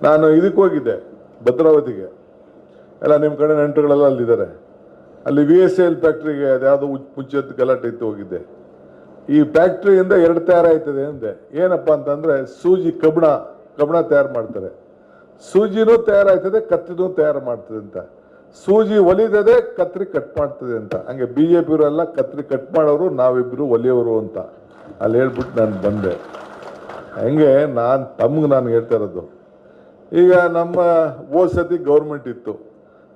ನಾನು ಇದಕ್ಕೆ ಹೋಗಿದ್ದೆ ಭದ್ರಾವತಿಗೆ, ಎಲ್ಲ ನಿಮ್ಮ ಕಡೆ ನೆಂಟರುಗಳೆಲ್ಲ ಅಲ್ಲಿದ್ದಾರೆ. ಅಲ್ಲಿ VSL ಫ್ಯಾಕ್ಟ್ರಿಗೆ ಅದ್ಯಾವುದೋ ಮುಂಚೆದ್ದು ಗಲಾಟೆ ಇತ್ತು, ಹೋಗಿದ್ದೆ. ಈ ಫ್ಯಾಕ್ಟ್ರಿಯಿಂದ 2 ತಯಾರಾಯ್ತದೆ ಅಂದೆ. ಏನಪ್ಪ ಅಂತಂದ್ರೆ ಸೂಜಿ ಕಬ್ಬಣ ತಯಾರು ಮಾಡ್ತಾರೆ, ಸೂಜಿನೂ ತಯಾರಾಯ್ತದೆ, ಕತ್ರಿನೂ ತಯಾರು ಮಾಡ್ತದೆ ಅಂತ. ಸೂಜಿ ಒಲಿದದೆ, ಕತ್ರಿ ಕಟ್ ಮಾಡ್ತದೆ ಅಂತ. ಹಂಗೆ BJP-ಅವರೆಲ್ಲ ಕತ್ರಿ ಕಟ್ ಮಾಡೋರು, ನಾವಿಬ್ರು ಒಲಿಯೋರು ಅಂತ ಅಲ್ಲಿ ಹೇಳ್ಬಿಟ್ಟು ನಾನು ಬಂದೆ. ಹಂಗೆ ನಾನು ಹೇಳ್ತಾ ಇರೋದು, ಈಗ ನಮ್ಮ ಸತಿ ಗೌರ್ಮೆಂಟ್ ಇತ್ತು,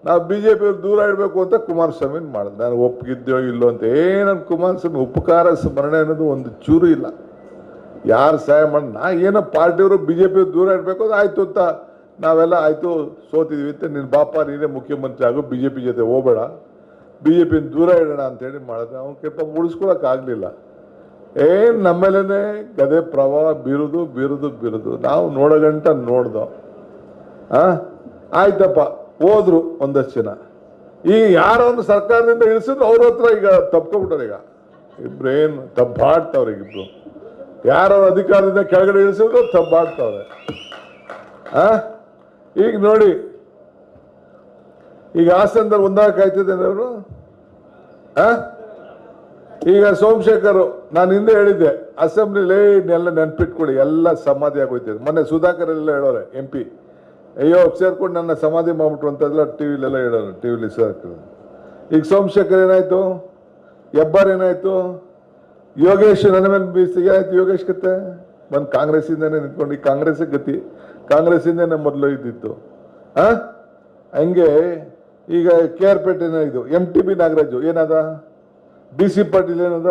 ನಾವು BJP-ಅವ್ರು ದೂರ ಇಡಬೇಕು ಅಂತ ಕುಮಾರಸ್ವಾಮಿ ಮಾಡಿದೆ. ನಾನು ಒಪ್ಪಿಗಿದ್ದೋ ಇಲ್ಲೋ ಅಂತ. ನನ್ನ ಕುಮಾರಸ್ವಾಮಿ ಉಪಕಾರ ಸ್ಮರಣೆ ಅನ್ನೋದು ಒಂದು ಚೂರು ಇಲ್ಲ. ಯಾರು ಸಹಾಯ ಮಾಡಿ ನಾ ಏನೋ ಪಾರ್ಟಿಯವರು BJP ದೂರ ಇಡಬೇಕು ಅದು ಆಯ್ತು ಅಂತ ನಾವೆಲ್ಲ ಆಯ್ತು ಸೋತಿದ್ವಿ ಅಂತ, ನಿನ್ನ ಬಾಪ ನೀನೇ ಮುಖ್ಯಮಂತ್ರಿ ಆಗು, BJP ಜೊತೆ ಹೋಗಬೇಡ, BJP ದೂರ ಇಡೋಣ ಅಂತೇಳಿ ಮಾಡಿದ್ರೆ ಅವ್ನು ಕೆಪ್ಪ ಉಳಿಸ್ಕೊಳಕ್ಕಾಗಲಿಲ್ಲ. ನಮ್ಮೇಲೆ ಗದೆ ಪ್ರಭಾವ ಬೀರುದು ನಾವು ನೋಡಗಂಟ ನೋಡ್ದೋ. ಆಯ್ತಪ್ಪ, ಹೋದ್ರು ಒಂದಷ್ಟು ಜನ. ಈಗ ಯಾರೊಂದು ಸರ್ಕಾರದಿಂದ ಇಳಿಸಿದ್ರು ಅವ್ರ ಹತ್ರ ಈಗ ತಪ್ಕೊಬಿಟ್ಟಾರೆ. ಈಗ ಇಬ್ರೇನು ತಬ್ಬಾಡ್ತಾವ್ರೆ, ಇಬ್ರು ಯಾರೋ ಅಧಿಕಾರದಿಂದ ಕೆಳಗಡೆ ಇಳಿಸಿದ್ರು ತಬ್ಬಾಡ್ತಾವ್ರೆ. ಈಗ ನೋಡಿ, ಈಗ ಹಾಸನದಲ್ಲಿ ಒಂದಾಕಾಯ್ತದೆ ಅವರು. ಈಗ ಸೋಮಶೇಖರ್, ನಾನು ಹಿಂದೆ ಹೇಳಿದ್ದೆ ಅಸೆಂಬ್ಲಿಲಿ ಎಲ್ಲ ನೆನ್ಪಿಟ್ಕೊಳ್ಳಿ, ಎಲ್ಲ ಸಮಾಧಿ ಆಗೋಯ್ತದೆ. ಮೊನ್ನೆ ಸುಧಾಕರ್ ಎಲ್ಲ ಹೇಳೋರೆ MP, ಅಯ್ಯೋ ಸೇರ್ಕೊಂಡು ನನ್ನ ಸಮಾಧಿ ಮಾಡ್ಬಿಟ್ರು ಅಂತೆಲ್ಲ ಟಿವಿಲೆಲ್ಲ ಹೇಳೋರು, ಟಿವಿಲಿ ಸೇರ್ಕೊಂಡು. ಈಗ ಸೋಮಶೇಖರ್ ಏನಾಯ್ತು, ಹೆಬ್ಬಾರ್ ಏನಾಯ್ತು, ಯೋಗೇಶ್ ನನ್ನ ಮೇಲೆ ಬೀಸಿಗೆ ಆಯ್ತು. ಯೋಗೇಶ್ ಕತೆ ಬಂದು ಕಾಂಗ್ರೆಸ್ಸಿಂದನೇ ನಿಂತ್ಕೊಂಡು, ಈ ಕಾಂಗ್ರೆಸ್ ಗತಿ, ಕಾಂಗ್ರೆಸ್ಸಿಂದನೇ ಮೊದಲು ಇದ್ದಿತ್ತು. ಹಂಗೆ ಈಗ KR ಪೇಟೆ ಇದು MTB ನಾಗರಾಜು ಏನದ, DC ಪಾಟೀಲ್ ಏನದ,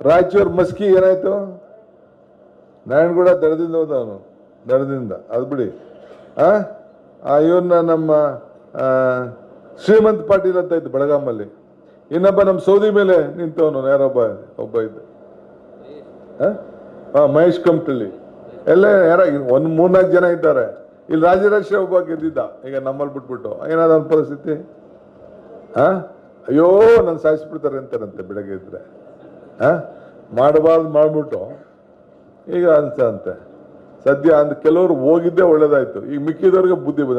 ರಾಯಚೂರು ಮಸ್ಕಿ ಏನಾಯ್ತು, ನಾರಾಯಣಗೌಡ ದಡದಿಂದ ಹೋದ ಅವನು, ದಡದಿಂದ ಅದು ಬಿಡಿ. ಇವನ್ನ ನಮ್ಮ ಶ್ರೀಮಂತ್ ಪಾಟೀಲ್ ಅಂತ ಇದ್ದು ಬೆಳಗಾಮಲ್ಲಿ. ಇನ್ನೊಬ್ಬ ನಮ್ಮ ಸೌದಿ ಮೇಲೆ ನಿಂತವನು ಒಬ್ಬ ಇದ್ದ, ಮಹೇಶ್ ಕಮಟಳ್ಳಿ. ಎಲ್ಲ ಯಾರ 3-4 ಜನ ಇದ್ದಾರೆ. ಇಲ್ಲಿ ರಾಜರಾಜೇಶ್ವರಿ ಒಬ್ಬ ಗೆದ್ದಿದ್ದ, ಈಗ ನಮ್ಮಲ್ಲಿ ಬಿಟ್ಬಿಟ್ಟು. ಏನಾದ ಒಂದು ಪರಿಸ್ಥಿತಿ, ಅಯ್ಯೋ ನನ್ನ ಸಾಯಿಸ್ಬಿಡ್ತಾರೆ ಅಂತಾರಂತೆ ಬೆಳಗ್ಗೆ ಇದ್ರೆ. ಮಾಡಬಾರ್ದು ಮಾಡ್ಬಿಟ್ಟು ಈಗ ಅಂತೆ. ಸದ್ಯ ಕೆಲವರು ಹೋಗಿದ್ದೇ ಒಳ್ಳೇದಾಯ್ತು. ಈಗ ಮಿಕ್ಕಿದವ್ರಿಗೆ ಬುದ್ಧಿ ಬಂದ,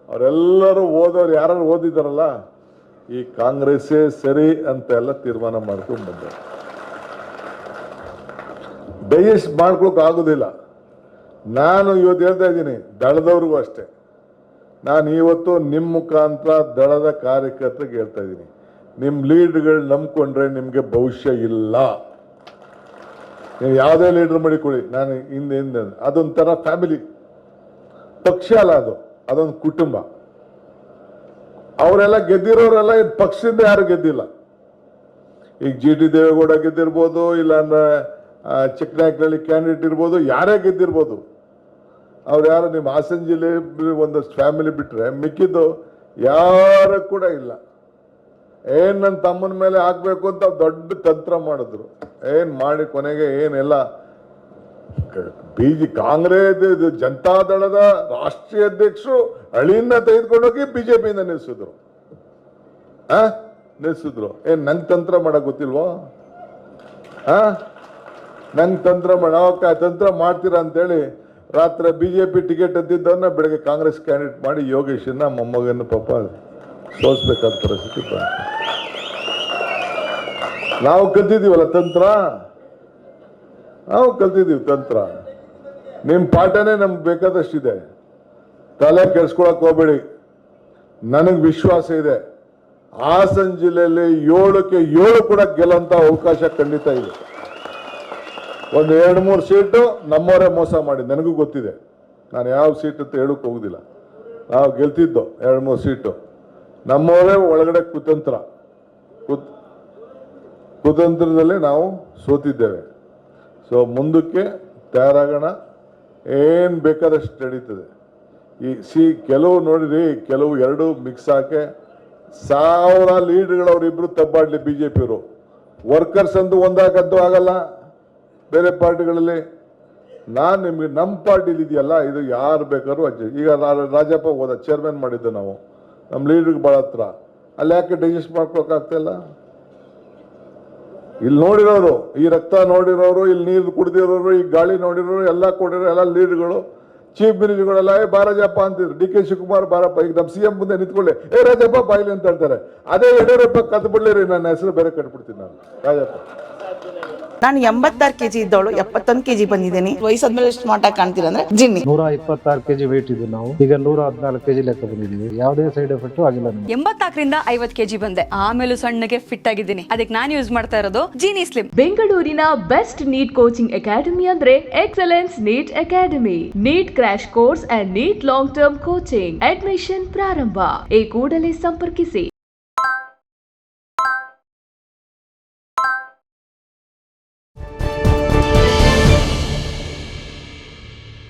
ಅವರೆಲ್ಲರೂ ಓದೋರು ಯಾರು ಓದಿದಾರಲ್ಲ, ಈ ಕಾಂಗ್ರೆಸ್ಸೇ ಸರಿ ಅಂತ ಎಲ್ಲ ತೀರ್ಮಾನ ಮಾಡ್ಕೊಂಡು ಬಂದ. ಡೈಜೆಸ್ಟ್ ಮಾಡ್ಕೊಳಕ್ ಆಗುದಿಲ್ಲ. ನಾನು ಇವತ್ತು ಹೇಳ್ತಾ ಇದ್ದೀನಿ, ದಳದವ್ರಿಗೂ ಅಷ್ಟೇ. ನಾನು ಇವತ್ತು ನಿಮ್ಮ ಮುಖಾಂತರ ದಳದ ಕಾರ್ಯಕರ್ತರಿಗೆ ಹೇಳ್ತಾ ಇದ್ದೀನಿ, ನಿಮ್ಮ ಲೀಡ್ಗಳು ನಂಬ್ಕೊಂಡ್ರೆ ನಿಮ್ಗೆ ಭವಿಷ್ಯ ಇಲ್ಲ. ನೀವು ಯಾವುದೇ ಲೀಡರ್ ಮಾಡಿಕೊಳ್ಳಿ, ನಾನು ಹಿಂದೆ ಅದೊಂಥರ ಫ್ಯಾಮಿಲಿ, ಪಕ್ಷ ಅಲ್ಲ ಅದು, ಅದೊಂದು ಕುಟುಂಬ. ಅವರೆಲ್ಲ ಗೆದ್ದಿರೋರೆಲ್ಲ ಪಕ್ಷದಿಂದ ಯಾರು ಗೆದ್ದಿಲ್ಲ. ಈಗ GT ದೇವೇಗೌಡ ಗೆದ್ದಿರ್ಬೋದು, ಇಲ್ಲಾಂದ್ರೆ ಚಿಕ್ಕನಾಯಕನಹಳ್ಳಿ ಕ್ಯಾಂಡಿಡೇಟ್ ಇರ್ಬೋದು, ಯಾರೇ ಗೆದ್ದಿರ್ಬೋದು. ಅವ್ರು ಯಾರು ನಿಮ್ಮ ಹಾಸನ ಜಿಲ್ಲೆ ಒಂದಷ್ಟು ಫ್ಯಾಮಿಲಿ ಬಿಟ್ರೆ ಮಿಕ್ಕಿದ್ದು ಯಾರು ಕೂಡ ಇಲ್ಲ. ನನ್ನ ತಮ್ಮನ ಮೇಲೆ ಹಾಕ್ಬೇಕು ಅಂತ ದೊಡ್ಡ ತಂತ್ರ ಮಾಡಿದ್ರು. ಮಾಡಿ ಕೊನೆಗೆ ಏನೆಲ್ಲ ಕಾಂಗ್ರೆಸ್ ಜನತಾದಳದ ರಾಷ್ಟ್ರೀಯ ಅಧ್ಯಕ್ಷರು ಅಳಿಯನ್ನ ತೆಗೆದುಕೊಂಡೋಗಿ BJP-ಯಿಂದ ನಿಲ್ಸಿದ್ರು. ನಂಗೆ ತಂತ್ರ ಮಾಡಕ್ ಗೊತ್ತಿಲ್ವೋ? ನಂಗೆ ತಂತ್ರ ಮಾಡ್ತೀರಾ ಅಂತೇಳಿ ರಾತ್ರಿ BJP ಟಿಕೆಟ್ ಅಂತಿದ್ದವನ್ನ ಬೆಳಗ್ಗೆ ಕಾಂಗ್ರೆಸ್ ಕ್ಯಾಂಡಿಡೇಟ್ ಮಾಡಿ ಯೋಗೇಶನ್ನ ಮೊಮ್ಮಗನ ಪಾಪ ಸೋಸ್ಬೇಕಾದ ಪರಿಸ್ಥಿತಿ ಬಂತು. ನಾವು ಕಲ್ತಿದ್ದೀವಲ್ಲ ತಂತ್ರ, ತಂತ್ರ. ನಿಮ್ಮ ಪಾಠನೇ ನಮ್ಗೆ ಬೇಕಾದಷ್ಟಿದೆ, ತಲೆ ಕೆಡ್ಸ್ಕೊಳಕ್ ಹೋಗ್ಬೇಡಿ. ನನಗೆ ವಿಶ್ವಾಸ ಇದೆ, ಹಾಸನ ಜಿಲ್ಲೆಯಲ್ಲಿ 7ಕ್ಕೆ 7 ಕೂಡ ಗೆಲ್ಲಂತ ಅವಕಾಶ ಖಂಡಿತ ಇದೆ. ಒಂದು 2-3 ಸೀಟು ನಮ್ಮವರೇ ಮೋಸ ಮಾಡಿ, ನನಗೂ ಗೊತ್ತಿದೆ. ನಾನು ಯಾವ ಸೀಟ್ ಅಂತ ಹೇಳಕ್ ಹೋಗುದಿಲ್ಲ. ನಾವು ಗೆಲ್ತಿದ್ದೋ 2-3 ಸೀಟು ನಮ್ಮವರೇ ಒಳಗಡೆ ಕುತಂತ್ರದಲ್ಲಿ ನಾವು ಸೋತಿದ್ದೇವೆ. ಸೊ ಮುಂದಕ್ಕೆ ತಯಾರಾಗೋಣ, ಏನು ಬೇಕಾದಷ್ಟು ನಡೀತದೆ. ಕೆಲವು ನೋಡಿರಿ, ಕೆಲವು 2 ಮಿಕ್ಸ್ ಹಾಕಿ 1000 ಲೀಡರ್ಗಳು ಅವರಿಬ್ರು ತಬ್ಬಾಡ್ಲಿ BJP-ಅವರು. ವರ್ಕರ್ಸ್ ಅಂದು ಒಂದಾಗದ್ದು ಆಗಲ್ಲ ಬೇರೆ ಪಾರ್ಟಿಗಳಲ್ಲಿ. ನಿಮ್ಗೆ ನಮ್ಮ ಪಾರ್ಟಿಲಿ ಇದೆಯಲ್ಲ, ಇದು ಯಾರು ಬೇಕಾದ್ರೂ ಈಗ ರಾಜಪ್ಪ ಹೋದ ಚೇರ್ಮನ್ ಮಾಡಿದ್ದು ನಾವು, ನಮ್ಮ ಲೀಡರ್ಗೆ ಭಾಳ ಹತ್ರ. ಅಲ್ಲಿ ಯಾಕೆ ಡೈಜೆಸ್ಟ್ ಮಾಡ್ಕೊಳಕ್ಕಾಗ್ತಾ ಇಲ್ಲ? ಇಲ್ಲಿ ನೋಡಿರೋರು, ಈ ರಕ್ತ ನೋಡಿರೋರು, ಇಲ್ಲಿ ನೀರು ಕುಡಿದಿರೋರು, ಈ ಗಾಳಿ ನೋಡಿರೋರು, ಎಲ್ಲ ಕೊಡಿರೋ ಎಲ್ಲ ಲೀಡ್ಗಳು, ಚೀಫ್ ಮಿನಿಸ್ಟರ್ಗಳೆಲ್ಲ ಬಾರಜಪ್ಪ ಅಂತಿದ್ರು. ಡಿ ಕೆ ಶಿವಕುಮಾರ್ ಬಾರಪ್ಪ, ಈಗ ನಮ್ಮ CM ಮುಂದೆ ನಿಂತ್ಕೊಳ್ಳಿ, ರಾಜಪ್ಪ ಬಾಯಿಲಿ ಅಂತ ಹೇಳ್ತಾರೆ. ಅದೇ ಯಡಿಯೂರಪ್ಪ ಕದ್ದು ಬಿಡ್ಲಿರಿ, ನನ್ನ ಹೆಸರು ಬೇರೆ ಕಟ್ಬಿಡ್ತೀನಿ ನಾನು, ರಾಜಪ್ಪ. ನಾನು 86 kg ಇದ್ದವಳು 71 kg ಬಂದಿದ್ದೀನಿ. ವಯಸ್ಸಾದ್ಮೇಲೆ ಸ್ಮಾರ್ಟ್ ಆಗಿ ಕಾಣ್ತೀರ ಅಂದ್ರೆ ಜಿನ್ನಿ. 126 kg ವೇಟ್ ಇದೆ. ನಾವು ಈಗ 114 kg ಲೆಕ್ಕ ಬಂದಿದ್ದೀವಿ. ಯಾವುದೇ ಸೈಡ್ ಎಫೆಕ್ಟ್ ಆಗಿಲ್ಲ ನಮಗೆ. 84ರಿಂದ 50 kg ಬಂದೆ. ಆಮೇಲೆ ಸಣ್ಣಗೆ ಫಿಟ್ ಆಗಿದ್ದೀನಿ. ಅದಕ್ಕೆ ನಾನು ಯೂಸ್ ಮಾಡ್ತಾ ಇರೋದು ಜೀನಿ ಸ್ಲಿಮ್. ಬೆಂಗಳೂರಿನ ಬೆಸ್ಟ್ ನೀಟ್ ಕೋಚಿಂಗ್ ಅಕಾಡೆಮಿ ಅಂದ್ರೆ excellence NEET academy. NEET crash course and NEET long term coaching admission ಪ್ರಾರಂಭ. ಈ ಕೂಡಲೇ ಸಂಪರ್ಕಿಸಿ